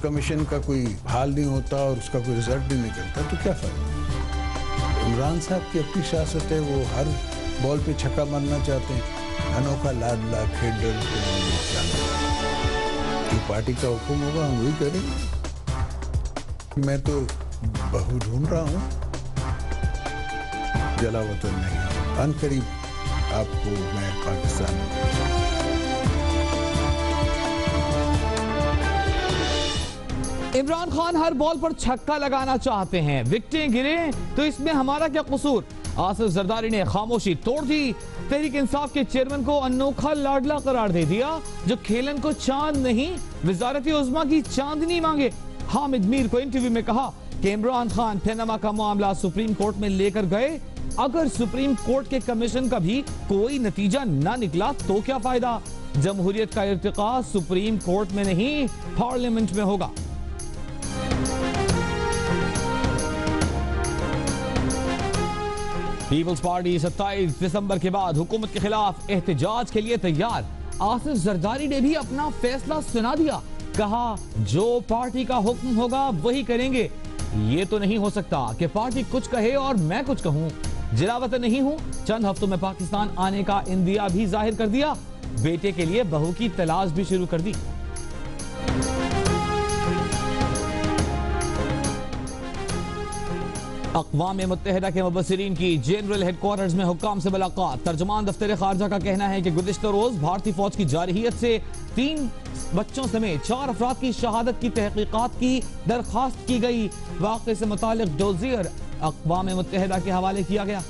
Commission का कोई हाल नहीं होता और उसका कोई रिजल्ट नहीं निकलता तो क्या फ़ायदा। इमरान साहब की अपनी सियासत है, वो हर बॉल पे छक्का मारना चाहते हैं, अनोखा लाडला खेडल जो पार्टी का हुक्म होगा हम वही करेंगे। मैं तो बहू ढूंढ रहा हूँ, जलावतन नहीं, अनकरीब आपको मैं पाकिस्तान में। इमरान खान हर बॉल पर छक्का लगाना चाहते हैं, विकेटें गिरे तो इसमें हमारा क्या कसूर। आसिफ जरदारी ने खामोशी तोड़ दी। तहरीक इंसाफ के चेयरमैन को अनोखा लाडला करार दे दिया, जो खेलन को चांद नहीं वजारत उज़्मा की चांदनी मांगे। हामिद मीर को इंटरव्यू में कहा कि इमरान खान पनामा का मामला सुप्रीम कोर्ट में लेकर गए, अगर सुप्रीम कोर्ट के कमीशन का भी कोई नतीजा ना निकला तो क्या फायदा। जमहूरियत का इर्तिका सुप्रीम कोर्ट में नहीं पार्लियामेंट में होगा। पीपल्स पार्टी 27 दिसंबर के बाद हुकूमत के खिलाफ एहतजाज के लिए तैयार। आसिफ जरदारी ने भी अपना फैसला सुना दिया, कहा जो पार्टी का हुक्म होगा वही करेंगे। ये तो नहीं हो सकता कि पार्टी कुछ कहे और मैं कुछ कहूं। जिलावतन नहीं हूं, चंद हफ्तों में पाकिस्तान आने का इंदिया भी जाहिर कर दिया, बेटे के लिए बहू की तलाश भी शुरू कर दी। अक़वाम मुत्तहिदा के मुबस्सिरीन की जनरल हेडक्वार्टर्स में हुक्काम से मुलाकात। तर्जुमान दफ्तर खारजा का कहना है कि गुज़िश्ता रोज भारतीय फौज की जारहियत से 3 बच्चों समेत 4 अफराद की शहादत की तहकीकात की दरख्वास्त की गई। वाक़े से मुतालिक डोजियर अक़वाम मुत्तहिदा के हवाले किया गया।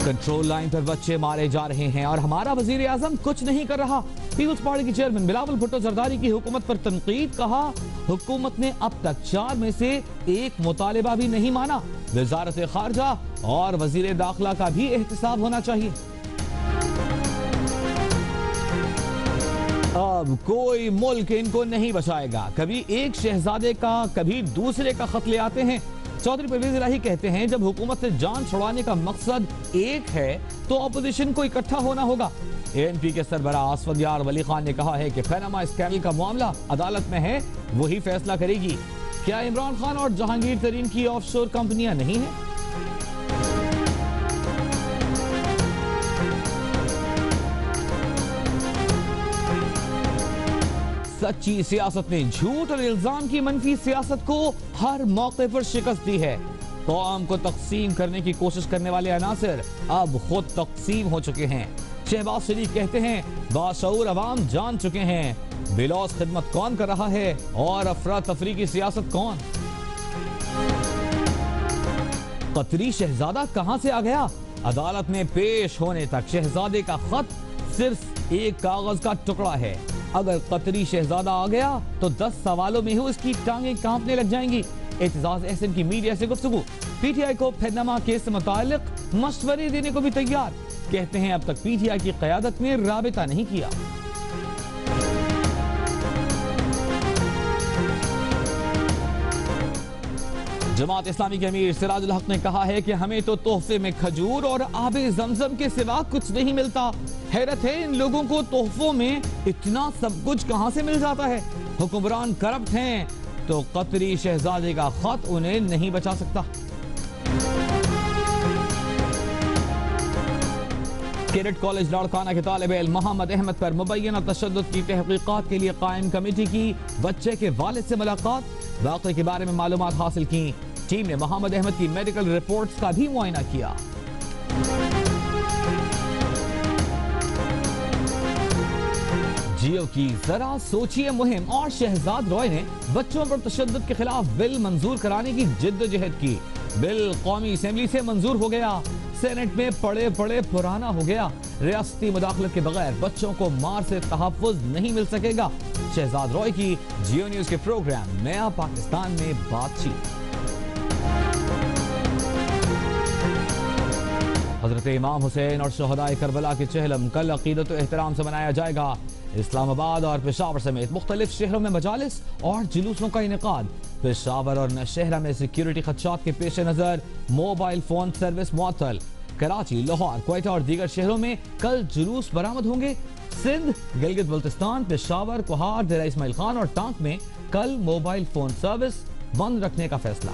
कंट्रोल लाइन पर बच्चे मारे जा रहे हैं और हमारा वजीर आजम कुछ नहीं कर रहा। पीपल्स पार्टी के चेयरमैन बिलावल भुट्टो जरदारी की हुकूमत पर तनकीद, कहा हुकूमत ने अब तक 4 में से 1 मुतालिबा भी नहीं माना। वजारत खारजा और वजीर दाखिला का भी एहतसाब होना चाहिए। अब कोई मुल्क इनको नहीं बचाएगा। कभी एक शहजादे का कभी दूसरे का खत ले आते हैं। चौधरी परवेज इलाही कहते हैं जब हुकूमत से जान छुड़ाने का मकसद एक है तो अपोजिशन को इकट्ठा होना होगा। एएनपी के सरबराह असफंदियार वली खान ने कहा है कि पनामा स्कैंडल का मामला अदालत में है, वही फैसला करेगी। क्या इमरान खान और जहांगीर तरीन की ऑफशोर कंपनियां नहीं हैं? सच्ची सियासत ने झूठ और इल्जाम की मनफी सियासत को हर मौके पर शिकस्त दी है। कौम को तकसीम करने की कोशिश करने वाले अनासिर अब खुद तकसीम हो चुके हैं। शहबाज शरीफ कहते हैं बाशऊर अवाम जान चुके हैं बिलौस खिदमत कौन कर रहा है और अफरा तफरी की सियासत कौन। कतरी शहजादा कहां से आ गया? अदालत में पेश होने तक शहजादे का खत सिर्फ एक कागज का टुकड़ा है। अगर कतरी शहजादा आ गया तो 10 सवालों में ही उसकी टांगें कांपने लग जाएंगी। एतजाज अहसन की मीडिया से गुफ्तगू। पीटीआई को पनामा केस से मुतालिक मशवरे देने को भी तैयार। कहते हैं अब तक पीटीआई की क़यादत में राबिता नहीं किया। जमात इस्लामी के अमीर सिराजुल हक ने कहा है कि हमें तो तोहफे में खजूर और आबे जमजम के सिवा कुछ नहीं मिलता। हैरत है इन लोगों को तोहफों में इतना सब कुछ कहां से मिल जाता है। हुक्मरान करप्ट हैं तो कतरी शहजादे का खत उन्हें नहीं बचा सकता। कैडेट कॉलेज लाड़काना के तालिब इल्म मोहम्मद अहमद पर मुबैना तशद्दुद की तहकीकात के लिए कायम कमेटी की बच्चे के वालिद से मुलाकात। वाक़े के बारे में मालूमात हासिल की। टीम ने मोहम्मद अहमद की मेडिकल रिपोर्ट्स का भी मुआयना किया। जियो की जरा सोचिए मुहिम और शहजाद रॉय ने बच्चों पर तशद्दुद के खिलाफ बिल मंजूर कराने की जिद्दोजहद की। बिल कौमी असेंबली से मंजूर हो गया, सेनेट में पड़े पड़े पुराना हो गया। रियासती मुदाखलत के बगैर बच्चों को मार से तहफ़्फ़ुज़ नहीं मिल सकेगा। शहजाद रॉय की जियो न्यूज के प्रोग्राम नया पाकिस्तान में बातचीत। हजरत इमाम हुसैन और शहदाए करबला के चहलम कल अकीदत व एहतराम से मनाया जाएगा। इस्लामाबाद और पेशावर समेत मुख्तलिफ शहरों में मजालिस और जुलूसों का इनेकाद। पेशावर और नौशहरा में सिक्योरिटी खदशात के पेश नजर मोबाइल फोन सर्विस मुअत्तल। कराची, लाहौर, क्वेटा और दीगर शहरों में कल जुलूस बरामद होंगे। सिंध, गिलगित बल्तिस्तान, पेशावर, कोहार, डेरा इस्माइल खान और टांक में कल मोबाइल फोन सर्विस बंद रखने का फैसला।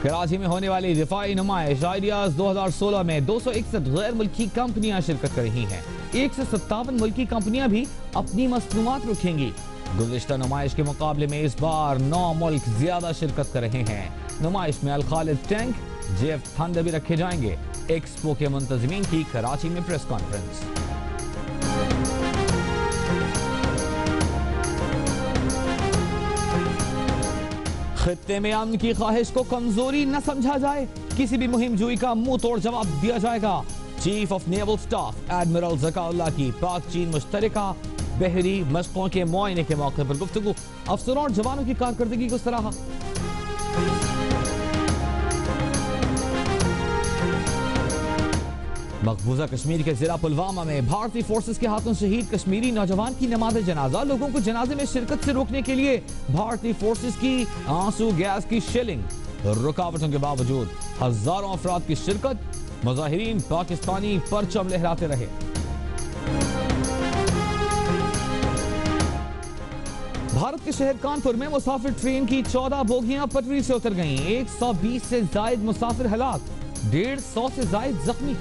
कराची में होने वाली दिफाई नुमाइश आइडियाज 2016 में 261 गैर मुल्की कंपनियां शिरकत कर रही हैं। 157 मुल्की कंपनियां भी अपनी मसनूआत रखेंगी। गुज़िश्ता नुमाइश के मुकाबले में इस बार 9 मुल्क ज्यादा शिरकत कर रहे हैं। नुमाइश में अल खालिद टैंक, जेफ थंडर भी रखे जाएंगे। एक्सपो के मुंतज़मीन की कराची में प्रेस कॉन्फ्रेंस। खित्ते में अमन की ख्वाहिश को कमजोरी न समझा जाए, किसी भी मुहिम जुई का मुंह तोड़ जवाब दिया जाएगा। Chief of naval staff admiral Zakaullah की पाक चीन मुश्तरका बहरी मशकों के मुआयने के मौके पर गुफ्तगू। अफसरों और जवानों की कारकर्दगी को सराहा। मकबूजा कश्मीर के जिला पुलवामा में भारतीय फोर्सेस के हाथों शहीद कश्मीरी नौजवान की नमाज जनाजा। लोगों को जनाजे में शिरकत से रोकने के लिए भारतीय फोर्सेस की आंसू गैस की शेलिंग। रुकावटों के बावजूद हजारों अफराद की शिरकत। मुजाहिरीन पाकिस्तानी परचम लहराते रहे। भारत के शहर कानपुर में मुसाफिर ट्रेन की 14 बोगियां पटरी से उतर गईं। 120 से जायद मुसाफिर हलाक, 150 से जायद जख्मी।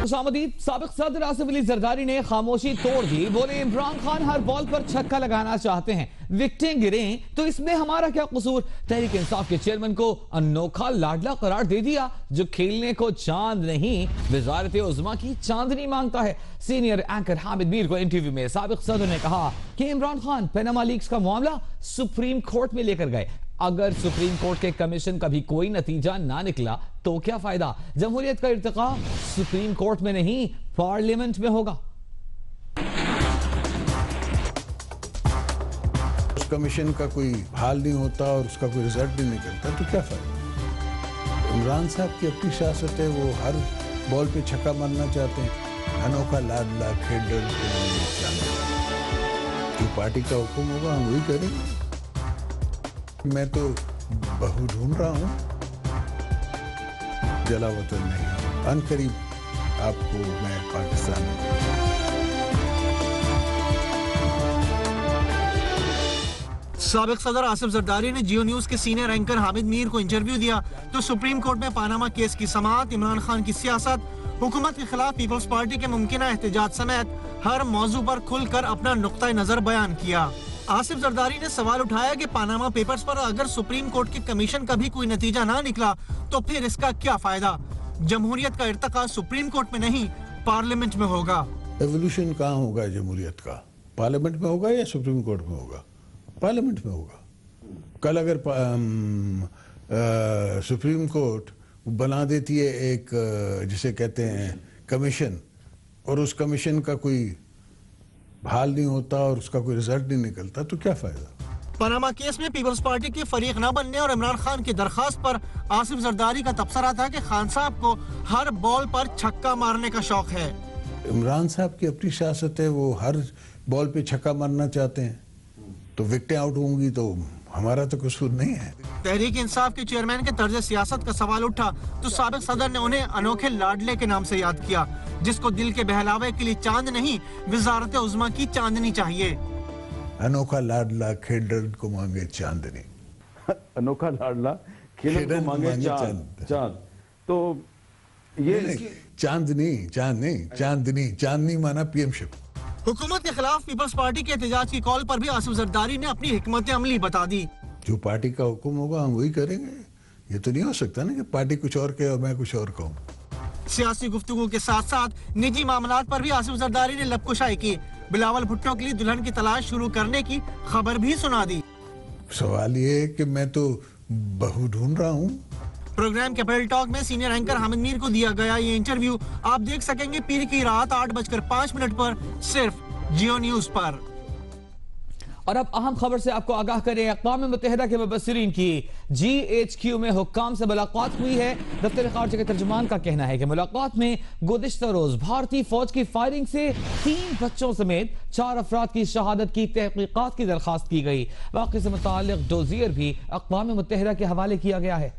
साबिक सदर आसिफ अली जरदारी ने खामोशी तोड़ दी। बोले इमरान खान हर बॉल पर छक्का लगाना चाहते हैं, विकेटें गिरें तो इसमें हमारा क्या कसूर। तहरीक इंसाफ के चेयरमैन को अनोखा लाडला करार दे दिया। जो खेलने को चांद नहीं, वजारत उज़्मा की चांदनी मांगता है। सीनियर एंकर हामिद मीर को इंटरव्यू में साबिक सदर ने कहा कि इमरान खान पनामा लीक्स का मामला सुप्रीम कोर्ट में लेकर गए। अगर सुप्रीम कोर्ट के कमीशन का भी कोई नतीजा ना निकला तो क्या फायदा। जमहूरियत का इर्तिका सुप्रीम कोर्ट में नहीं, पार्लियामेंट में होगा। उस कमीशन का कोई हाल नहीं होता और उसका कोई रिजल्ट नहीं निकलता तो क्या फायदा। इमरान साहब की अपनी सियासत है, वो हर बॉल पे छक्का मारना चाहते हैं। अनोखा लाडला खेडर जो पार्टी का हुक्म होगा हम वही करेंगे। मैं तो बहू ढूंढ रहा हूँ, जला वतन नहीं। अनकरीब आपको मैं पाकिस्तान साबिक सदर आसिफ जरदारी ने जियो न्यूज के सीनियर एंकर हामिद मीर को इंटरव्यू दिया तो सुप्रीम कोर्ट में पानामा केस की समाअत, इमरान खान की सियासत, हुकूमत के खिलाफ पीपल्स पार्टी के मुमकिन एहतजाज समेत हर मौजू पर खुलकर अपना नुक्ता नजर बयान किया। आसिफ जरदारी ने सवाल उठाया कि पानामा पेपर्स पर अगर सुप्रीम कोर्ट के कमीशन का भी कोई नतीजा ना निकला तो फिर इसका क्या फायदा। जमहूरियत का इर्तिका सुप्रीम कोर्ट में नहीं, पार्लियामेंट में होगा। एवोल्यूशन कहाँ होगा जमहूरियत का? पार्लियामेंट में होगा या सुप्रीम कोर्ट में होगा? पार्लियामेंट में होगा। कल अगर सुप्रीम कोर्ट बना देती है एक जिसे कहते हैं कमीशन, और उस कमीशन का कोई हाल नहीं होता और उसका कोई रिजल्ट नहीं निकलता तो क्या फायदा। पनामा केस में पीपल्स पार्टी के फरीक न बनने और इमरान खान की दरखास्त पर आसिफ जरदारी का तबसरा था कि खान साहब को हर बॉल पर छक्का मारने का शौक है। इमरान साहब की अपनी सियासत है, वो हर बॉल पे छक्का मारना चाहते हैं, तो विकेटें आउट होंगी तो हमारा तो कसूर नहीं है। तहरीक इंसाफ के चेयरमैन के तर्ज सियासत का सवाल उठा तो साबिक सदर ने उन्हें अनोखे लाडले के नाम से याद किया, जिसको दिल के बहलावे के लिए चांद नहीं, वजारत उज़्मा की चांदनी चाहिए। अनोखा लाडला खेडर को मांगे चांदनी। अनोखा लाडला खेडर को मांगे चांद। तो ये चांदनी, चांदनी माना पीएमशिप। हुकूमत के खिलाफ पीपल्स पार्टी के एहतजाज की कॉल पर भी आसिफ जरदारी ने अपनी हिकमत अमली बता दी। जो पार्टी का हुक्म होगा हम वही करेंगे। ये तो नहीं हो सकता ना कि पार्टी कुछ और कहे और मैं कुछ और कहूँ। सियासी गुफ्तगू के साथ साथ निजी मामलात पर भी आसिफ जरदारी ने लबकुशाई की। बिलावल भुट्टो के लिए दुल्हन की तलाश शुरू करने की खबर भी सुना दी। सवाल ये है कि मैं तो बहू ढूंढ रहा हूँ। प्रोग्राम कैपिटल टॉक में सीनियर एंकर हामिद मीर को दिया गया ये इंटरव्यू आप देख सकेंगे पीर की रात 8:05 पर सिर्फ जियो न्यूज पर। और अब अहम खबर से आपको आगाह करें, अक़वाम मुत्तहिदा के मुबस्सिरीन की GHQ में हुक्काम से मुलाकात हुई है। दफ्तर खारजा के तर्जुमान का कहना है कि मुलाकात में गुज़िश्ता रोज भारतीय फौज की फायरिंग से 3 बच्चों समेत 4 अफराद की शहादत की तहकीकात की दरख्वास्त की गई। वाक़े से मुताल्लिक़ डोजियर भी अक़वाम मुत्तहिदा के हवाले किया गया है।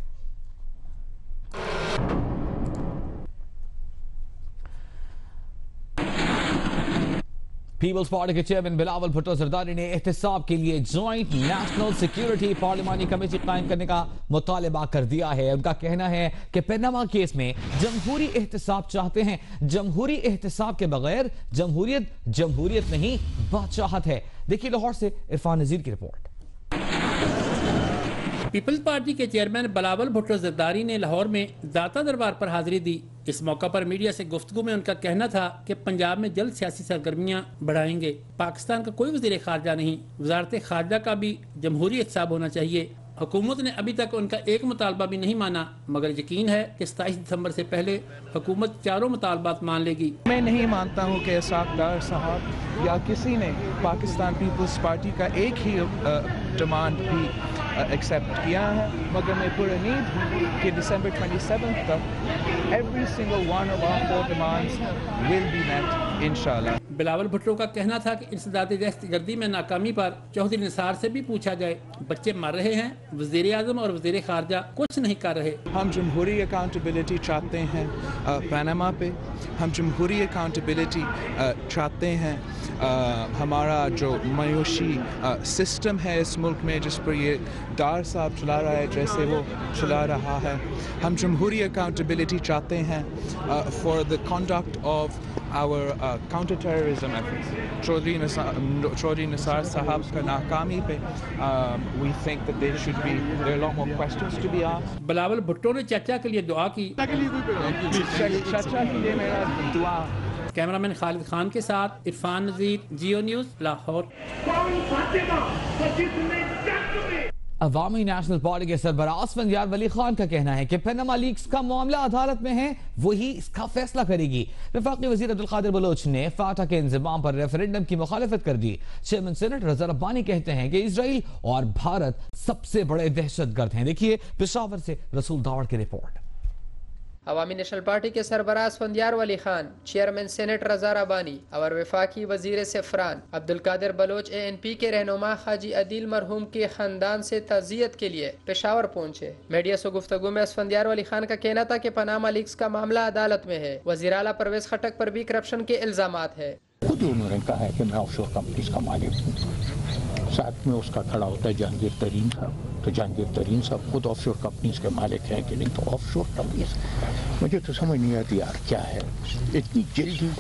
पीपल्स पार्टी के चेयरमैन बिलावल भुट्टो जरदारी ने एहतसाब के लिए जॉइंट नेशनल सिक्योरिटी पार्लिमानी कमेटी कायम करने का मुतालबा कर दिया है। उनका कहना है कि पनामा केस में जमहूरी एहतसाब चाहते हैं। जमहूरी एहतसाब के बगैर जमहूरियत नहीं बादशाहत है। देखिए लाहौर से इरफान नजीर की रिपोर्ट। पीपल्स पार्टी के चेयरमैन बिलावल भुट्टो जरदारी ने लाहौर में दाता दरबार पर हाजिरी दी। इस मौका पर मीडिया से गुफ्तगू में उनका कहना था कि पंजाब में जल्द सियासी सरगर्मियां बढ़ाएंगे। पाकिस्तान का कोई वज़ीर खारजा नहीं, वजारत खारजा का भी जमहूरी एहतसाब होना चाहिए। हुकूमत ने अभी तक उनका एक मुतालबा भी नहीं माना, मगर यकीन है कि 27 दिसंबर से पहले हुकूमत चारों मुतालबात मान लेगी। मैं नहीं मानता हूँ कि इसाक डार साहब या किसी ने पाकिस्तान पीपल्स पार्टी का एक ही डिमांड भी एक्सेप्ट किया है, मगर मैं पूरी उम्मीद हूँ कि दिसंबर 27 तक every single one of our 4 demands will be met इंशाल्लाह। बिलावल भुट्टो का कहना था कि इंसदाद दहशतगर्दी में नाकामी पर चौधरी निसार से भी पूछा जाए। बच्चे मर रहे हैं, वज़ीर आज़म और वज़ीर खारजा कुछ नहीं कर रहे। हम जमहूरी अकाउंटेबिलिटी चाहते हैं पनामा पे, हम जमहूरी अकाउंटेबिलिटी चाहते हैं हमारा जो मयूशी सिस्टम है इस मुल्क में जिस पर ये डार साहब चला रहा है जैसे वो चला रहा है। हम जमहूरी अकाउंटेबिलिटी चाहते हैं for the conduct of our counter terrorism efforts. Chaudhary Nisar साहब का नाकामी पे we think that there should be there lot more questions to be asked. Bilawal Bhutto ने चर्चा के लिए दुआ की। चर्चा के लिए मेरा दुआ। कैमरामैन खालिद खान के साथ इरफान नजीर, जियो न्यूज़, लाहौर। अवामी नेशनल पार्टी के सरबराह असफंदियार वली खान का कहना है कि पनामा लीक्स का मामला अदालत में है, वही इसका फैसला करेगी। वफाकी वजीर अब्दुल कादिर बलोच ने फाटा के इंजमाम पर रेफरेंडम की मुखालिफत कर दी। चेयरमैन सेनेट रजा रब्बानी कहते हैं कि इसराइल और भारत सबसे बड़े दहशतगर्द हैं। देखिए पेशावर से रसूल दावड़ की रिपोर्ट। अवामी नेशनल पार्टी के सरबराह असफंदियार वली खान, चेयरमैन सेनेट रजा रब्बानी और वफाकी वजीर सफरान अब्दुल कादिर बलोच ANP के रहनुमा हाजी अदील मरहूम के खानदान से ताज़ियत के लिए पेशावर पहुंचे। मीडिया से गुफ्तगू में असफंदियार वली खान का कहना था कि पनामा लीक्स का मामला अदालत में है। वज़ीर आला परवेज खटक पर भी करप्शन के इल्जामात है। खुद उन्होंने कहा है कि मैं ऑफशोर कंपनीज का मालिक हूँ, साथ में उसका खड़ा होता है जहांगीर तरीन साहब। तो जहांगीर तरीन साहब खुद ऑफशोर कंपनीज के मालिक हैं कि नहीं, तो ऑफशोर कंपनीज मुझे तो समझ नहीं आती यार क्या है, इतनी जल्दी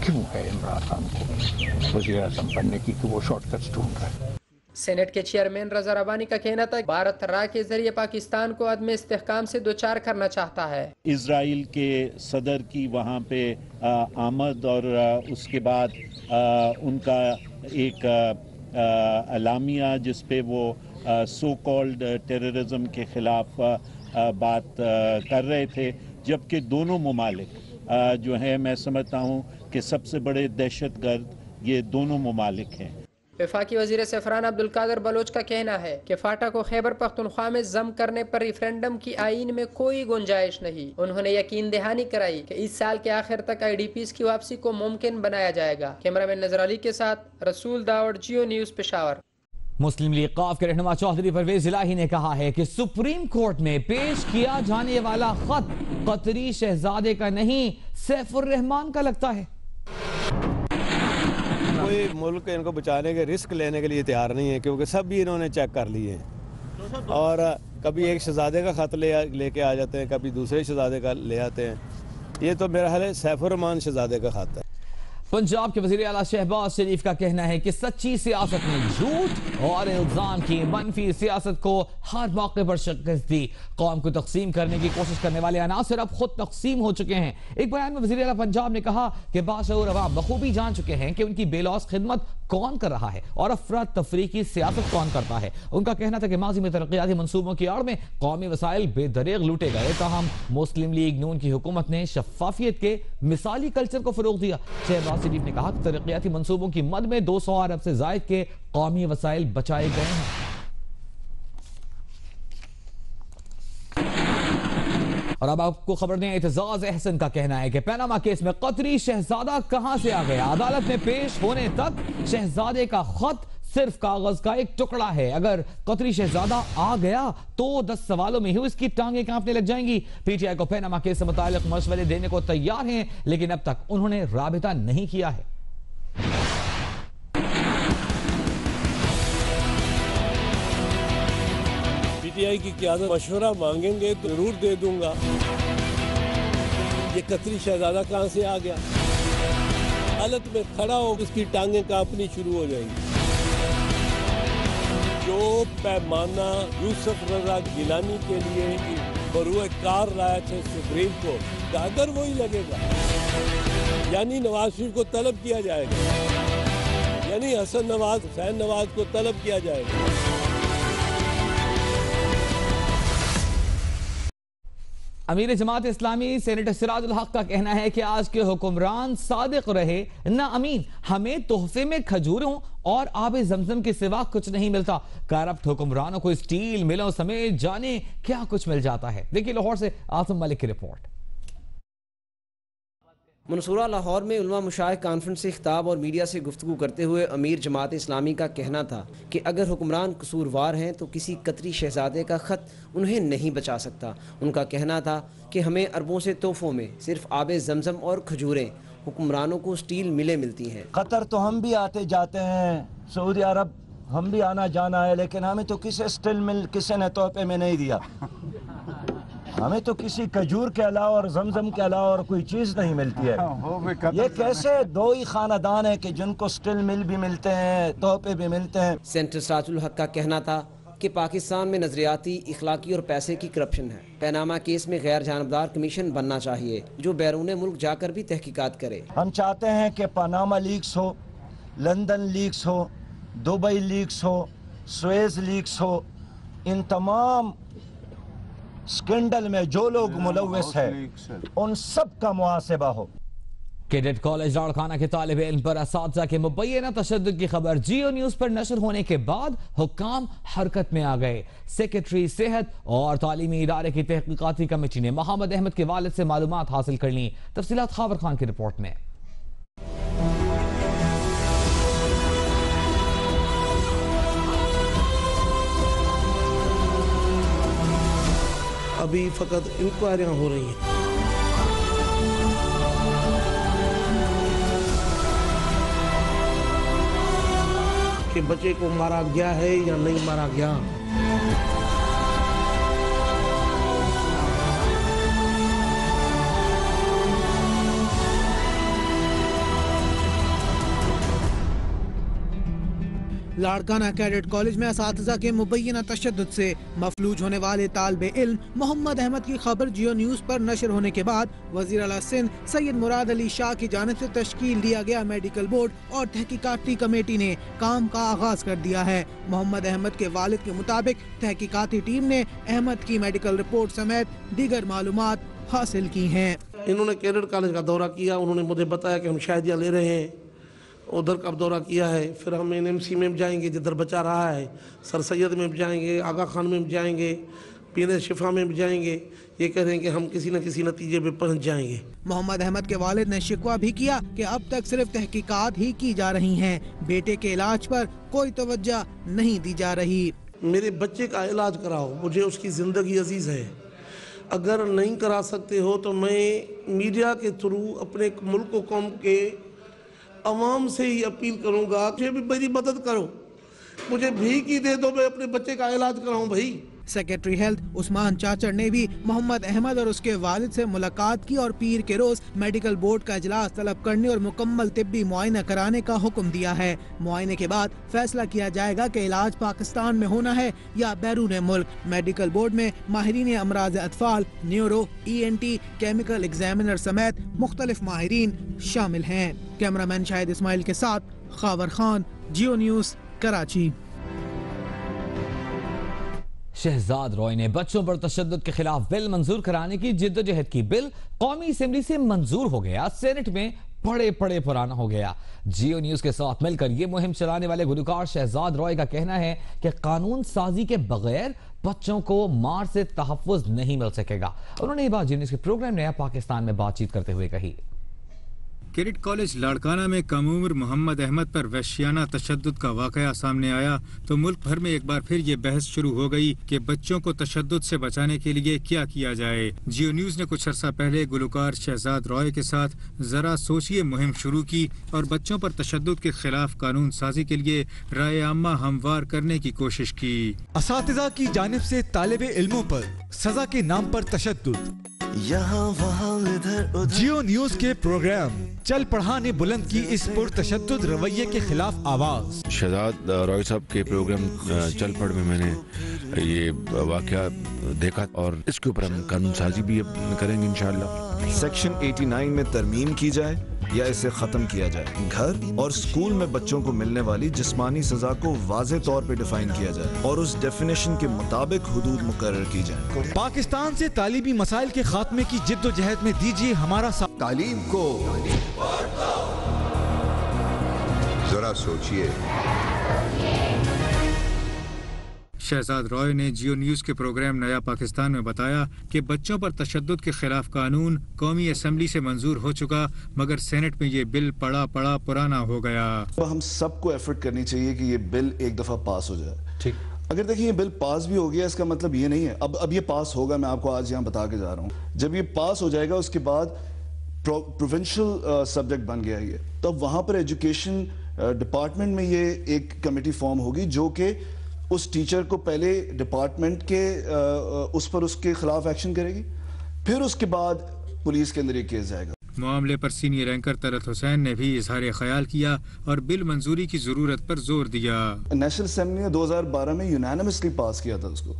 क्यों है इमरान खान को वज़ीर आज़म बनने की कि वो शॉर्टकट्स ढूंढ रहा है। सेनेट के चेयरमैन रजा रब्बानी का कहना था भारत राह के जरिए पाकिस्तान को अदम इस्तेहकाम से दोचार करना चाहता है। इजराइल के सदर की वहाँ पे आमद और उसके बाद उनका एक अलामिया जिस पे वो सो कॉल्ड टेररिज्म के खिलाफ बात कर रहे थे, जबकि दोनों ममालिक जो है मैं समझता हूँ कि सबसे बड़े दहशतगर्द ये दोनों ममालिक हैं। वफाकी वजीर सफरान अब्दुल कादिर बलोच का कहना है कि फाटा को खैबर पख्तूनख्वा में जम करने पर रेफरेंडम की आईन में कोई गुंजाइश नहीं। उन्होंने यकीन दहानी कराई कि इस साल के आखिर तक IDPs की वापसी को मुमकिन बनाया जाएगा। कैमरामैन नजर अली के साथ रसूल दावड़, जियो न्यूज़, पेशावर। मुस्लिम लीग क़ाफ के रहनुमा चौधरी परवेज इलाही ने कहा है कि सुप्रीम कोर्ट में पेश किया जाने वाला खत कतरी शहजादे का नहीं, सैफुर रहमान का लगता है। कोई मुल्क इनको बचाने के रिस्क लेने के लिए तैयार नहीं है, क्योंकि सब भी इन्होंने चेक कर लिए हैं और कभी एक शहजादे का ख़त लेके आ जाते हैं, कभी दूसरे शहजादे का ले आते हैं। ये तो मेरा ख्याल है सैफुर रहमान शहजादे का ख़त है। पंजाब के वज़ीर आला शहबाज शरीफ का कहना है कि सच्ची सियासत ने झूठ और इल्जाम की मनफी सियासत को हर मौके पर शिकस्त दी। कौम को तकसीम करने की कोशिश करने वाले अनासर अब खुद तकसीम हो चुके हैं। एक बयान में वज़ीर आला पंजाब ने कहा कि बाशऊर अवाम बखूबी जान चुके हैं कि उनकी बेलौस खिदमत कौन कर रहा है और अफरा तफरी की सियासत कौन करता है। उनका कहना था कि माजी में तरक्याती मंसूबों की आड़ में कौमी वसाइल बेदरेग लूटे गए, ताहम मुस्लिम लीग नून की हुकूमत ने शफाफियत के मिसाली कल्चर को फरोग दिया। शहबाज शरीफ ने कहा कि तरक्याती मंसूबों की मद में 200 अरब से जायद के कौमी वसाइल बचाए गए हैं। और अब आपको खबर दें, एतजाज अहसन का कहना है कि पनामा केस में कतरी शहजादा कहां से आ गया। अदालत में पेश होने तक शहजादे का खत सिर्फ कागज का एक टुकड़ा है। अगर कतरी शहजादा आ गया तो 10 सवालों में ही उसकी टांगें कांपने लग जाएंगी। पीटीआई को पनामा केस से मुताल्लिक मशवरे देने को तैयार हैं, लेकिन अब तक उन्होंने राबिता नहीं किया है। पीटीआई की क़यादत मशवरा मांगेंगे तो जरूर दे दूंगा। ये कतरी शहजादा कहां से आ गया? हालत में खड़ा हो उसकी टांगें कांपनी शुरू हो जाएंगी। जो पैमाना यूसुफ रजा गिलानी के लिए बरूए कार लाया थे सुप्रीम कोर्ट, अगर वही लगेगा यानी नवाज शरीफ को तलब किया जाएगा, यानी हसन नवाज हुसैन नवाज को तलब किया जाएगा। अमीर जमात इस्लामी सेनेटर सिराजुल हक का कहना है कि आज के हुक्मरान सादिक रहे ना अमीन, हमें तोहफे में खजूरों और आबे जमजम के सिवा कुछ नहीं मिलता। करप्ट हुक्मरानों को स्टील मिलों समेत जाने क्या कुछ मिल जाता है। देखिए लाहौर से आसिम मलिक की रिपोर्ट। मंसूरा लाहौर में उलमा मुशाइख कॉन्फ्रेंस से खिताब और मीडिया से गुफ्तगू करते हुए अमीर जमात इस्लामी का कहना था कि अगर हुक्मरान कसूरवार हैं तो किसी कतरी शहजादे का ख़त उन्हें नहीं बचा सकता। उनका कहना था कि हमें अरबों से तोहफों में सिर्फ आबे जमजम और खजूरें, हुक्मरानों को स्टील मिलें मिलती हैं। कतर तो हम भी आते जाते हैं, सऊदी अरब हम भी आना जाना है, लेकिन हमें तो किसी स्टील मिल किसी ने तोहफे में नहीं दिया। हमें तो किसी खजूर के अलावा और जमजम के अलावा और कोई चीज नहीं मिलती है। ये कैसे दो ही खानदान है कि जिनको स्टील मिल भी मिलते हैं, तोहफे भी मिलते हैं। सेनेटर सिराजुल हक का कहना था कि पाकिस्तान में नजरियाती, इखलाकी और पैसे की करप्शन है। पनामा केस में गैर जानबदार कमीशन बनना चाहिए जो बैरून मुल्क जाकर भी तहकीकात करे। हम चाहते हैं कि पनामा लीक्स हो, लंदन लीक्स हो, दुबई लीक्स हो, सुएज लीक्स हो, इन तमाम स्कैंडल में जो लोग मुलव्वस है उन सब का मुहासेबा हो। कैडेट कॉलेज लाड़काना के तालिब इल्म पर असातिज़ा के मुबैना तशद्दुद की खबर जियो न्यूज पर नशर होने के बाद हुक्काम हरकत में आ गए। सेक्रेटरी सेहत और तालीमी इदारे की तहकीकाती कमेटी ने मोहम्मद अहमद के वालिद से मालूमात हासिल कर ली। तफसीलात खावर खान की रिपोर्ट में। अभी फकत इंक्वायरियां हो रही हैं। कि बच्चे को मारा गया है या नहीं मारा गया। लाड़काना कैडेट कॉलेज में असातिज़ा के मुबैना तशद्दुद से मफलूज होने वाले तालिबे इल्म मोहम्मद अहमद की खबर जियो न्यूज़ पर नशर होने के बाद वज़ीर आला सिंध सैयद मुराद अली शाह की जानिब से तश्कील दिया गया मेडिकल बोर्ड और तहकीकाती कमेटी ने काम का आगाज कर दिया है। मोहम्मद अहमद के वालिद के मुताबिक तहकीकाती टीम ने अहमद की मेडिकल रिपोर्ट समेत दीगर मालूमात हासिल की हैं। इन्होंने कैडेट कॉलेज का दौरा किया, उन्होंने मुझे बताया कि हम शाहिदिया ले रहे हैं, उधर का दौरा किया है। फिर हम NMC में भी जाएंगे जिधर बचा रहा है, सर सैयद में भी जाएंगे, आगा खान में भी जाएंगे, पीने शिफा में भी जाएंगे। ये कह रहे हैं कि हम किसी न किसी नतीजे पे पहुंच जाएंगे। मोहम्मद अहमद के वालिद ने शिकवा भी किया कि अब तक सिर्फ तहकीकात ही की जा रही हैं, बेटे के इलाज पर कोई तवज्जो नहीं दी जा रही। मेरे बच्चे का इलाज कराओ, मुझे उसकी ज़िंदगी अजीज़ है। अगर नहीं करा सकते हो तो मैं मीडिया के थ्रू अपने मुल्क को कौम के अवाम से ही अपील करूंगा कि भी मेरी मदद करो, मुझे भीख ही दे दो, मैं अपने बच्चे का इलाज कराऊं भाई। सेक्रेटरी हेल्थ उस्मान चाचर ने भी मोहम्मद अहमद और उसके वालिद से मुलाकात की और पीर के रोज मेडिकल बोर्ड का इजलास तलब करने और मुकम्मल तिब्बी मुआयना कराने का हुक्म दिया है। मुआयने के बाद फैसला किया जाएगा कि इलाज पाकिस्तान में होना है या बैरून मुल्क। मेडिकल बोर्ड में माहिरीन अमराज अतफाल, न्यूरो, ENT, केमिकल एग्जामिनर समेत मुख्तलिफ माहिरीन शामिल हैं। कैमरामैन शाहिद इस्माइल के साथ खावर खान, जियो न्यूज़ कराची। शहजाद रॉय ने बच्चों पर तशद्दुद के खिलाफ बिल मंजूर कराने की जिद्दोजहद की। बिल कौमी असेंबली से मंजूर हो गया, सेनेट में पड़े पुराना हो गया। जियो न्यूज के साथ मिलकर यह मुहिम चलाने वाले गुलकार शहजाद रॉय का कहना है कि कानून साजी के बगैर बच्चों को मार से तहफ़्फ़ुज़ नहीं मिल सकेगा। उन्होंने ये बात जियो न्यूज के प्रोग्राम नया पाकिस्तान में बातचीत करते हुए कही। कैडेट कॉलेज लाड़काना में कम उम्र मोहम्मद अहमद पर वहशियाना तशद्दुद का वाकया सामने आया तो मुल्क भर में एक बार फिर ये बहस शुरू हो गई कि बच्चों को तशद्दुद से बचाने के लिए क्या किया जाए। जियो न्यूज ने कुछ अर्सा पहले गुलकार शहजाद रॉय के साथ जरा सोचिए मुहिम शुरू की और बच्चों पर तशद्दुद के खिलाफ कानून साजी के लिए राय आम्मा हमवार करने की कोशिश की। असातिज़ा की जानिब से तालिब इल्मों पर सजा के नाम पर तशद्दुद, यहाँ वहाँ इधर उधर। जियो न्यूज के प्रोग्राम चल पढ़ा ने बुलंद की इस पुरतशद्दुद रवैये के खिलाफ आवाज। शहजाद रॉय साहब के प्रोग्राम चल पढ़ में मैंने ये वाकया देखा और इसके ऊपर हम कानून साजी भी करेंगे इंशाअल्लाह। सेक्शन 89 में तरमीम की जाए या इसे खत्म किया जाए। घर और स्कूल में बच्चों को मिलने वाली जिस्मानी सजा को वाज़े तौर पे डिफाइन किया जाए और उस डेफिनेशन के मुताबिक हुदूद मुकर्रर की जाए। पाकिस्तान से तालीबी मसाइल के खात्मे की जिद्दोजहद में दीजिए हमारा साथ। तालीम को जरा सोचिए। शहजाद रॉय ने जियो न्यूज के प्रोग्राम नया पाकिस्तान में बताया कि बच्चों पर तशद्दुद के खिलाफ कानून कौमी असेंबली से मंजूर हो चुका मगर सेनेट में ये बिल पड़ा पुराना हो गया। तो हम सबको एफर्ट करनी चाहिए कि ये बिल एक दफा पास हो जाए। ठीक, अगर देखिए ये बिल पास भी हो गया इसका मतलब ये नहीं है अब ये पास होगा। मैं आपको आज यहाँ बता के जा रहा हूँ, जब ये पास हो जाएगा उसके बाद प्रोविंशियल सब्जेक्ट बन गया ये, तो वहाँ पर एजुकेशन डिपार्टमेंट में ये एक कमेटी फॉर्म होगी जो कि उस टीचर को पहले डिपार्टमेंट के उस पर उसके खिलाफ एक्शन करेगी, फिर उसके बाद पुलिस के अंदर ये केस जाएगा। मामले पर सीनियर एंकर तलत हुसैन ने भी इजहार ख्याल किया और बिल मंजूरी की जरूरत पर जोर दिया। नेशनल असेंबली ने 2012 में यूनानिमसली पास किया था उसको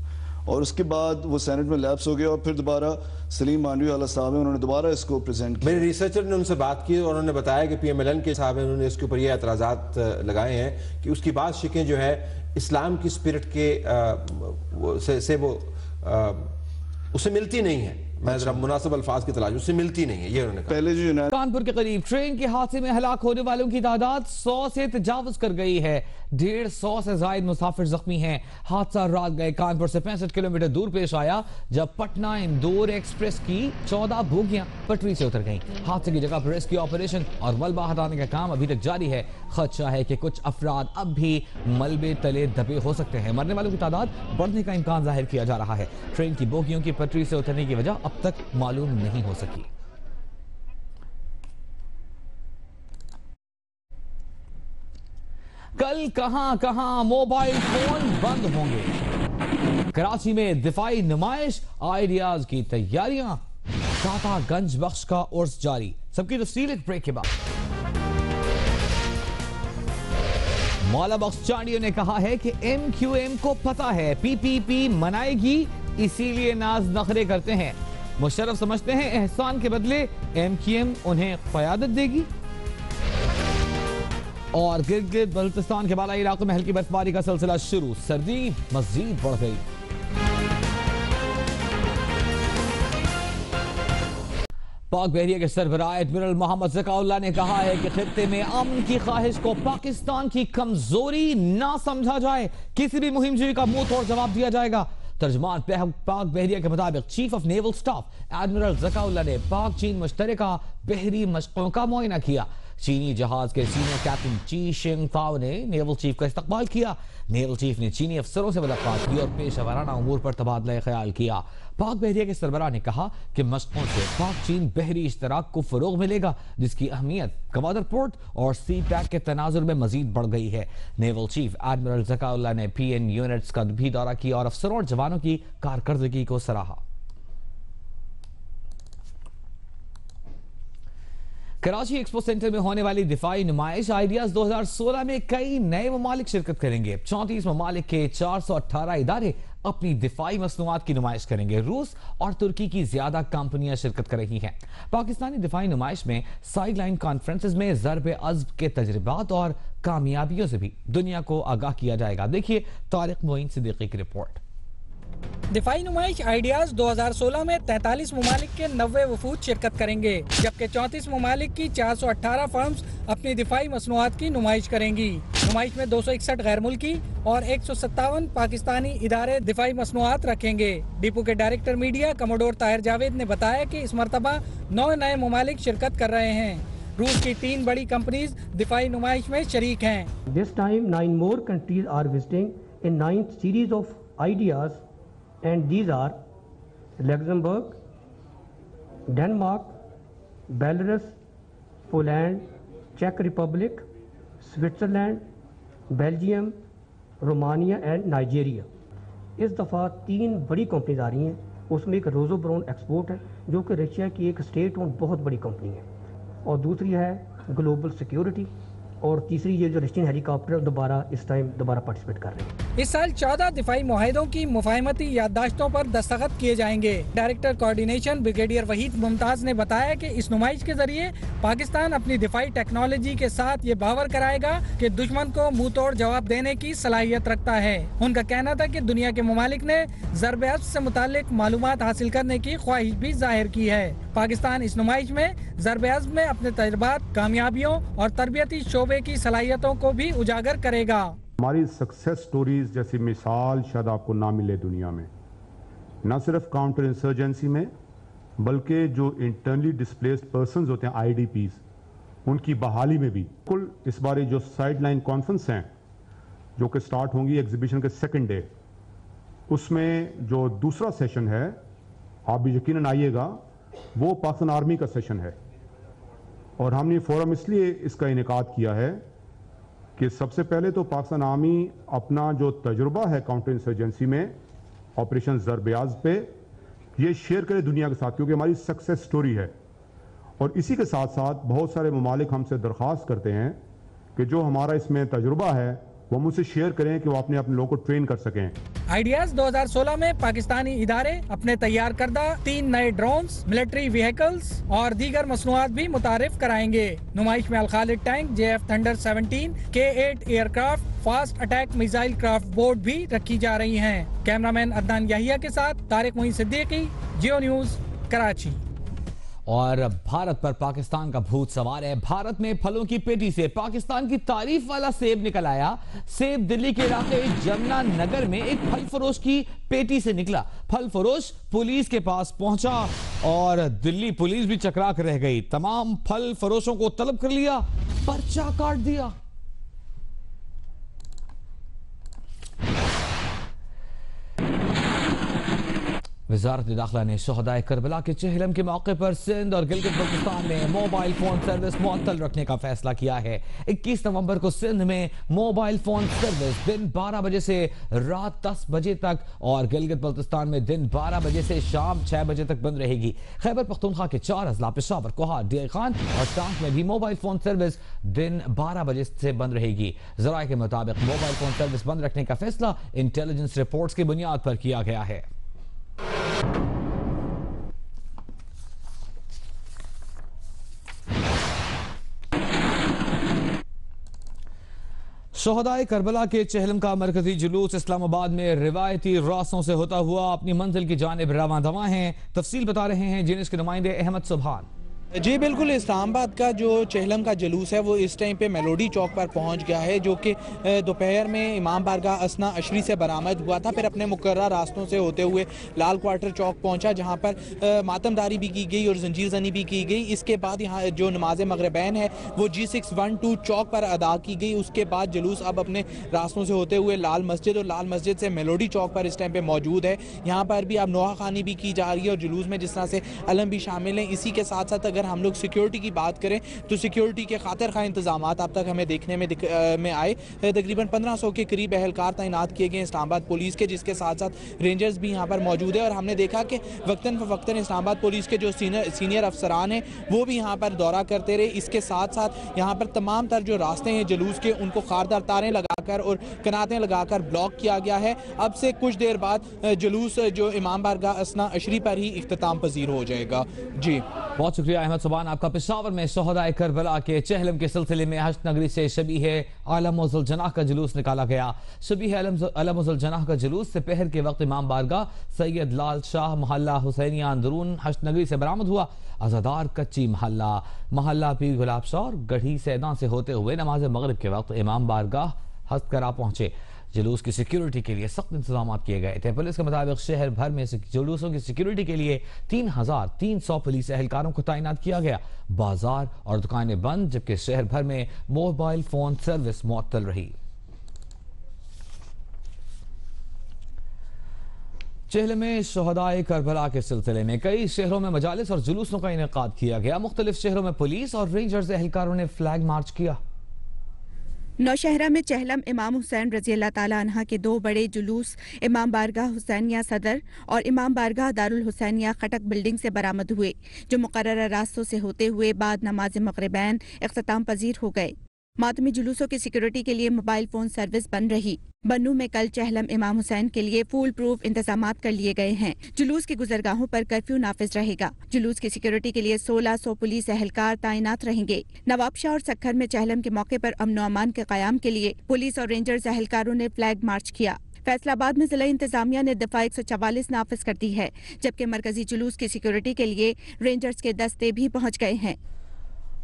और उसके बाद वो सेनेट में लैप्स हो गया और फिर दोबारा सलीम मांडवी वाला साहब है उन्होंने दोबारा इसको प्रेजेंट किया। मेरे रिसर्चर ने उनसे बात की और उन्होंने बताया कि PMLN के साहब उन्होंने इसके ऊपर ये एतराज़ात लगाए हैं कि उसकी बात शिकें जो है इस्लाम की स्पिरिट के से वो उसे मिलती नहीं है। मैं जरा मुनासिब अल्फाज की तलाश उससे मिलती नहीं है, ये उन्होंने कहा। पहले जो कानपुर के करीब ट्रेन के हादसे में हलाक होने वालों की तादाद 100 से तजावुज कर गई है। 150 से ज्यादा मुसाफिर जख्मी हैं। हादसा रात गए कानपुर से 65 किलोमीटर दूर पेश आया जब पटना इंदौर एक्सप्रेस की 14 बोगियां पटरी से उतर गईं। हादसे की जगह पर रेस्क्यू ऑपरेशन और मलबा हटाने का काम अभी तक जारी है। खदशा है कि कुछ अफराद अब भी मलबे तले दबे हो सकते हैं। मरने वालों की तादाद बढ़ने का इम्कान जाहिर किया जा रहा है। ट्रेन की बोगियों की पटरी से उतरने की वजह अब तक मालूम नहीं हो सकी। कल कहां कहां मोबाइल फोन बंद होंगे। कराची में दिफाई नुमाइश, आइडियाज की तैयारियां, दाता गंज बख्श का उर्स जारी। सबकी तफसील एक ब्रेक के बाद। मौला बख्श चांडियों ने कहा है कि MQM को पता है PPP मनाएगी इसीलिए नाज नखरे करते हैं। मुशर्रफ समझते हैं एहसान के बदले MQM उन्हें क़यादत देगी। और गिलगित बल्तिस्तान के बालाई इलाकों में हल्की बर्फबारी का सिलसिला शुरू, सर्दी मजीद बढ़ गई। पाक बहरिया के सरबराह एडमिरल मोहम्मद ज़काउल्लाह ने कहा है कि खित्ते में अमन की ख्वाहिश को पाकिस्तान की कमजोरी ना समझा जाए। किसी भी मुहिमजोई का मुंह तोड़ जवाब दिया जाएगा। तर्जमान पाक बहरिया के मुताबिक chief of naval staff admiral Zakaullah ने पाक चीन मुश्तरका बहरी मशकों का मुआयना किया। चीनी जहाज के सीनियर कैप्टन ची शिंग ताओ ने नेवल चीफ का इस्तकबाल किया। नेवल चीफ ने चीनी अफसरों से मुलाकात की और पेशेवराना उमूर पर तबादला ख्याल किया। पाक बहरिया के सरबराह ने कहा कि मशकों से पाक चीन बहरी इश्तराक को फरोग मिलेगा जिसकी अहमियत गवादर पोर्ट और सी पैक के तनाजुर में मजीद बढ़ गई है। नेवल चीफ एडमिरल ज़काउल्लाह ने PN यूनिट्स का भी दौरा किया और अफसरों और जवानों की कारकर्दगी को सराहा। कराची एक्सपो सेंटर में होने वाली दिफाई नुमाइश आइडियाज 2016 में कई नए ममालिक शिरकत करेंगे। 34 ममालिक के 418 इदारे अपनी दिफाई मसनूआत की नुमाइश करेंगे। रूस और तुर्की की ज्यादा कंपनियां शिरकत कर रही हैं। पाकिस्तानी दिफाई नुमाइश में साइडलाइन कॉन्फ्रेंसेस में ज़र्ब अज़्ब के तजर्बात और कामयाबियों से भी दुनिया को आगाह किया जाएगा। देखिए तारिक मोइन सिद्दीकी की रिपोर्ट। दिफाई नुमाइश आइडियाज 2016 में 43 ममालिक के 90 वफूद शिरकत करेंगे, जबकि 34 ममालिक की 418 फर्म्स अपनी दिफाई मसनूआत की नुमाइश करेंगी। नुमाइश में 261 गैर मुल्की और 157 पाकिस्तानी इदारे दिफाई मसनूआत रखेंगे। डिपो के director media commodore Tahir Javed ने बताया कि इस मरतबा 9 नए ममालिक शिरकत कर रहे हैं। रूस की 3 बड़ी कंपनीज दिफाई नुमाइश में शरीक हैं। This time 9 more countries are visiting in 9th series of ideas, and these are Luxembourg, Denmark, Belarus, Poland, Czech Republic, Switzerland, Belgium, Romania and Nigeria। इस दफ़ा 3 बड़ी कंपनीज आ रही हैं, उसमें एक रोजो ब्राउन एक्सपोर्ट है जो कि रशिया की एक स्टेट ओन बहुत बड़ी कंपनी है, और दूसरी है ग्लोबल सिक्योरिटी, और तीसरी ये जो रशियन हेलीकॉप्टर दोबारा पार्टिसिपेट कर रहे हैं। इस साल 14 दिफाई मुआहिदों की मुफाहमती याददाश्तों पर दस्तखत किए जाएंगे। Director coordination brigadier Waheed Mumtaz ने बताया कि इस नुमाइश के जरिए पाकिस्तान अपनी दिफाई टेक्नोलॉजी के साथ ये बावर कराएगा कि दुश्मन को मुंह तोड़ जवाब देने की सलाहियत रखता है। उनका कहना था कि दुनिया के ममालिक ने ज़र्ब अज़्ब से मुताल्लिक मालूमात हासिल करने की ख्वाहिश भी जाहिर की है। पाकिस्तान इस नुमाइश में ज़र्ब अज़्ब में अपने तजुर्बात, कामयाबियों और तरबियती शोबे की सलाहियतों को भी उजागर करेगा। हमारी सक्सेस स्टोरीज जैसी मिसाल शायद आपको ना मिले दुनिया में, न सिर्फ काउंटर इंसर्जेंसी में बल्कि जो इंटरनली डिस्प्लेस्ड पर्संस होते हैं IDPs, उनकी बहाली में भी। कुल इस बार जो साइडलाइन कॉन्फ्रेंस हैं जो कि स्टार्ट होंगी एग्जीबिशन के सेकंड डे, उसमें जो दूसरा सेशन है, आप भी यकीनन आइएगा, वो पाकिस्तान आर्मी का सेशन है। और हमने फोरम इसलिए इसका इनेकाद किया है कि सबसे पहले तो पाकिस्तान आर्मी अपना जो तजुर्बा है काउंटर इंसर्जेंसी में ऑपरेशन ज़र्ब अज़्ब पे, ये शेयर करे दुनिया के साथ, क्योंकि हमारी सक्सेस स्टोरी है। और इसी के साथ साथ बहुत सारे ममालिक हमसे दरख्वास्त करते हैं कि जो हमारा इसमें तजुर्बा है वो मुझसे शेयर करें कि वो अपने लोगों को ट्रेन कर सकें। आइडियाज 2016 में पाकिस्तानी इदारे अपने तैयार करदा 3 नए ड्रोन्स, मिलिट्री व्हीकल्स और दीगर मसनूआत भी मुतारिफ कराएंगे। नुमाइश में Al-Khalid tank, JF thunder 17, K8 aircraft, fast attack missile craft board भी रखी जा रही हैं। कैमरामैन अदनान याहिया के साथ तारिक मोइन सिद्दीकी, जियो न्यूज, कराची। और भारत पर पाकिस्तान का भूत सवार है। भारत में फलों की पेटी से पाकिस्तान की तारीफ वाला सेब निकल आया। सेब दिल्ली के इलाके जमुना नगर में एक फल फरोश की पेटी से निकला। फल फरोश पुलिस के पास पहुंचा और दिल्ली पुलिस भी चकरा कर रह गई। तमाम फल फरोशों को तलब कर लिया, पर्चा काट दिया। वज़ारत दाखिला ने शहदाए करबला के चहलम के मौके पर सिंध और गिलगित बल्तिस्तान में मोबाइल फोन सर्विस मुअत्तल रखने का फैसला किया है। 21 नवंबर को सिंध में मोबाइल फोन सर्विस दिन 12 बजे से रात 10 बजे तक और गिलगित बल्तिस्तान में दिन 12 बजे से शाम 6 बजे तक बंद रहेगी। खैबर पख्तूनख्वा के 4 अजला पेशावर, कोहार, डीआई खान और टांक में भी मोबाइल फोन सर्विस दिन 12 बजे से बंद रहेगी। जराये के मुताबिक मोबाइल फोन सर्विस बंद रखने का फैसला इंटेलिजेंस रिपोर्ट्स की बुनियाद पर किया गया है। शहदाए करबला के चहलम का मरकजी जुलूस इस्लामाबाद में रिवायती रास्तों से होता हुआ अपनी मंजिल की जानिब रवां दवा है। तफसील बता रहे हैं जिनिस के नुमाइंदे अहमद सुबहान। जी बिल्कुल, इस्लामाबाद का जो चहलम का जुलूस है वो इस टाइम पे मेलोडी चौक पर पहुंच गया है, जो कि दोपहर में इमाम बारगाह असना अशरी से बरामद हुआ था। फिर अपने मुकर्रर रास्तों से होते हुए लाल क्वार्टर चौक पहुंचा, जहां पर मातमदारी भी की गई और जंजीर जनी भी की गई। इसके बाद यहाँ जो नमाज मगरिबैन है वो G612 चौक पर अदा की गई। उसके बाद जुलूस अब अपने रास्तों से होते हुए लाल मस्जिद और लाल मस्जिद से मेलोडी चौक पर इस टाइम पे मौजूद है। यहाँ पर भी अब नोहा खानी भी की जा रही है और जुलूस में जिस तरह से अलम भी शामिल हैं। इसी के साथ साथ अगर हम लोग सिक्योरिटी की बात करें तो सिक्योरिटी के खातिर खा इंतजाम अब तक हमें देखने में आए। तकरीबन 1500 के करीब एहलकार तैनात किए गए इस्लामाबाद पुलिस के, जिसके साथ साथ रेंजर्स भी यहाँ पर मौजूद है। और हमने देखा कि वक्तन फवक्तन इस्लामाबाद पुलिस के जो सीनियर अफसरान हैं वो भी यहाँ पर दौरा करते रहे। इसके साथ साथ यहाँ पर तमाम तर जो रास्ते हैं जुलूस के उनको खारदार तारें लगा कर और कनातें लगाकर ब्लॉक किया गया है। अब से कुछ देर बाद जुलूस जो इमाम बारगाह असना अशरी पर ही इख्तिताम पजीर हो जाएगा। जी बहुत शुक्रिया अहमद सुबान आपका। पेशावर में शोहदाए करबला के चहलम के सिलसिले में हश्त नगरी से शबीह आलम ज़ुल जनाह का जुलूस निकाला गया। शबीह आलम ज़ुल जनाह का जुलूस दोपहर के वक्त इमाम बारगाह सैयद लाल शाह मोहल्ला हुसैनिया अंदरून हश्त नगरी से बरामद हुआ। आज़ादार कच्ची मोहल्ला पीर गुलाब शाह और गढ़ी सैदा से होते हुए नमाज मगरिब के वक्त इमाम बारगाह हस्तकरा पहुंचे। जुलूस की सिक्योरिटी के लिए सख्त इंतजाम किए गए थे। पुलिस के मुताबिक शहर भर में जुलूसों की सिक्योरिटी के लिए 3300 पुलिस एहलकारों को तैनात किया गया। बाजार और दुकानें बंद, जबकि शहर भर में मोबाइल फोन सर्विस मुअत्तल रही। चहल में शोहदाए करबला के सिलसिले में कई शहरों में मजालिस और जुलूसों का इनेकाद किया गया। मुख्तलिफ शहरों में पुलिस और रेंजर्स एहलकारों ने फ्लैग मार्च किया। नौशहरा में चहलम इमाम हुसैन रजी अल्लाह ताला अन्हा के 2 बड़े जुलूस इमाम बारगाह हुसैनिया सदर और इमाम बारगाह दारुल हुसैनिया खटक बिल्डिंग से बरामद हुए, जो मुकर्ररा रास्तों से होते हुए बाद नमाज मगरिबैन इख्तिताम पजीर हो गए। मातमी जुलूसों की सिक्योरिटी के लिए मोबाइल फोन सर्विस बंद रही। बन्नू में कल चहलम इमाम हुसैन के लिए फूल प्रूफ इंतजामात कर लिए गए हैं। जुलूस की गुजरगाहों पर कर्फ्यू नाफिज रहेगा। जुलूस की सिक्योरिटी के लिए 1600 पुलिस एहलकार तैनात रहेंगे। नवाबशाह और सक्खर में चहलम के मौके पर अमन व अमान के कयाम के लिए पुलिस और रेंजर्स एहलकारों ने फ्लैग मार्च किया। फैसलाबाद में जिला इंतजामिया ने दफा 144 नाफिज कर दी है, जबकि मरकजी जुलूस की सिक्योरिटी के लिए रेंजर्स के दस्ते भी पहुँच गए हैं।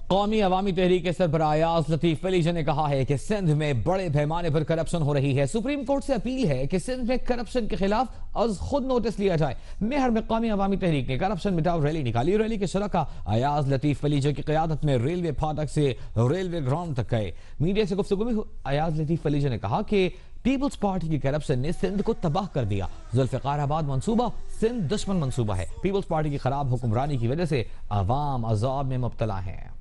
कौमी अवामी तहरीक के सरबराह अयाज लतीफ वलीजा ने कहा है कि सिंध में बड़े पैमाने पर करप्शन हो रही है। सुप्रीम कोर्ट से अपील है कि सिंध में करप्शन के खिलाफ आज खुद नोटिस लिया जाए। मेहर में कौमी अवामी तहरीक ने करप्शन मिटाओ रैली निकाली। रैली के शुरका अयाज लतीफ वलीजा की क़यादत में रेलवे फाटक से रेलवे ग्राउंड तक गए। मीडिया से गुफ्तगू में अयाज लतीफ वलीजा ने कहा कि पीपल्स पार्टी की करप्शन ने सिंध को तबाह कर दिया। जुल्फ़िकाराबाद मंसूबा सिंध दुश्मन मंसूबा है। पीपल्स पार्टी की खराब हुक्मरानी की वजह से अवाम अजाब में मुब्तला है।